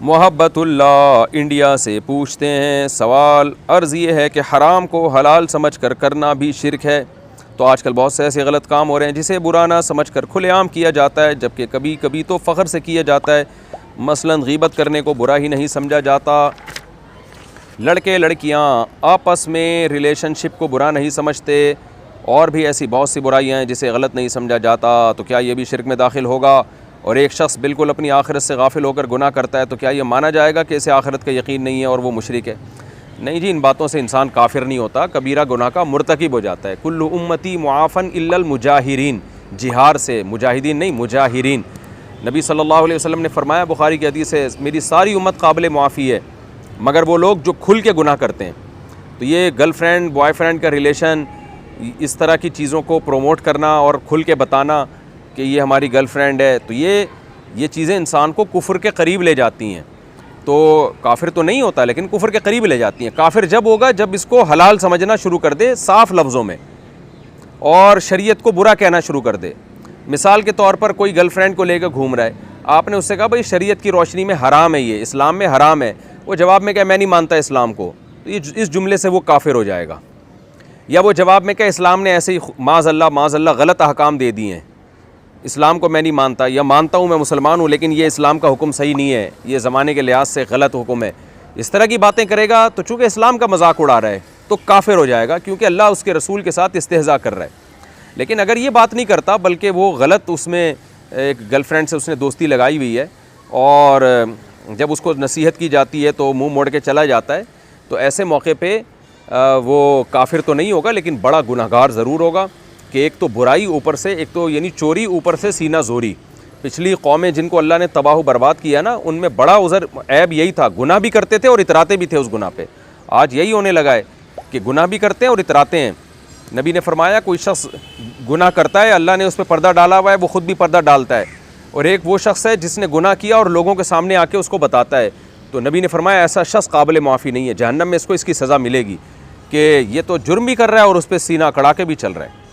محبت اللہ انڈیا سے پوچھتے ہیں، سوال عرض یہ ہے کہ حرام کو حلال سمجھ کر کرنا بھی شرک ہے؟ تو آج کل بہت سے ایسے غلط کام ہو رہے ہیں جسے برا نہ سمجھ کر کھلے عام کیا جاتا ہے، جبکہ کبھی کبھی تو فخر سے کیا جاتا ہے۔ مثلا غیبت کرنے کو برا ہی نہیں سمجھا جاتا، لڑکے لڑکیاں آپس میں ریلیشن شپ کو برا نہیں سمجھتے، اور بھی ایسی بہت سی برائیاں ہیں جسے غلط نہیں سمجھا جاتا، تو کیا یہ بھی شرک میں داخل ہوگا؟ اور ایک شخص بالکل اپنی آخرت سے غافل ہو کر گناہ کرتا ہے تو کیا یہ مانا جائے گا کہ اسے آخرت کا یقین نہیں ہے اور وہ مشرک ہے؟ نہیں جی، ان باتوں سے انسان کافر نہیں ہوتا، کبیرہ گناہ کا مرتکب ہو جاتا ہے۔ کل امتی معافن الا المجاہرین، جہار سے، مجاہدین نہیں، مجاہرین۔ نبی صلی اللہ علیہ وسلم نے فرمایا، بخاری کی حدیث ہے، میری ساری امت قابل معافی ہے مگر وہ لوگ جو کھل کے گناہ کرتے ہیں۔ تو یہ گرل فرینڈ بوائے فرینڈ کا ریلیشن، اس طرح کی چیزوں کو پروموٹ کرنا اور کھل کے بتانا کہ یہ ہماری گرل فرینڈ ہے، تو یہ چیزیں انسان کو کفر کے قریب لے جاتی ہیں۔ تو کافر تو نہیں ہوتا لیکن کفر کے قریب لے جاتی ہیں۔ کافر جب ہوگا جب اس کو حلال سمجھنا شروع کر دے صاف لفظوں میں اور شریعت کو برا کہنا شروع کر دے۔ مثال کے طور پر کوئی گرل فرینڈ کو لے کے گھوم رہا ہے، آپ نے اس سے کہا بھائی شریعت کی روشنی میں حرام ہے، یہ اسلام میں حرام ہے، وہ جواب میں کہا میں نہیں مانتا اسلام کو، تو اس جملے سے وہ کافر ہو جائے گا۔ یا وہ جواب میں کہا اسلام نے ایسے ہی معاذ اللہ غلط احکام دے دیے ہیں، اسلام کو میں نہیں مانتا، یا مانتا ہوں میں مسلمان ہوں لیکن یہ اسلام کا حکم صحیح نہیں ہے، یہ زمانے کے لحاظ سے غلط حکم ہے، اس طرح کی باتیں کرے گا تو چونکہ اسلام کا مذاق اڑا رہا ہے تو کافر ہو جائے گا، کیونکہ اللہ اس کے رسول کے ساتھ استہزاء کر رہا ہے۔ لیکن اگر یہ بات نہیں کرتا بلکہ وہ غلط، اس میں ایک گرل فرینڈ سے اس نے دوستی لگائی ہوئی ہے اور جب اس کو نصیحت کی جاتی ہے تو منہ موڑ کے چلا جاتا ہے، تو ایسے موقع پہ وہ کافر تو نہیں ہوگا لیکن بڑا گنہگار ضرور ہوگا، کہ ایک تو برائی اوپر سے، ایک تو یعنی چوری اوپر سے سینہ زوری۔ پچھلی قومیں جن کو اللہ نے تباہ و برباد کیا نا، ان میں بڑا عیب یہی تھا، گناہ بھی کرتے تھے اور اتراتے بھی تھے اس گناہ پہ۔ آج یہی ہونے لگا ہے کہ گناہ بھی کرتے ہیں اور اتراتے ہیں۔ نبی نے فرمایا کوئی شخص گناہ کرتا ہے، اللہ نے اس پہ پردہ ڈالا ہوا ہے، وہ خود بھی پردہ ڈالتا ہے، اور ایک وہ شخص ہے جس نے گناہ کیا اور لوگوں کے سامنے آ کے اس کو بتاتا ہے، تو نبی نے فرمایا ایسا شخص قابل معافی نہیں ہے، جہنم میں اس کو اس کی سزا ملے گی کہ یہ تو جرم بھی کر رہا ہے اور اس پہ سینہ کڑا کے بھی چل رہا ہے۔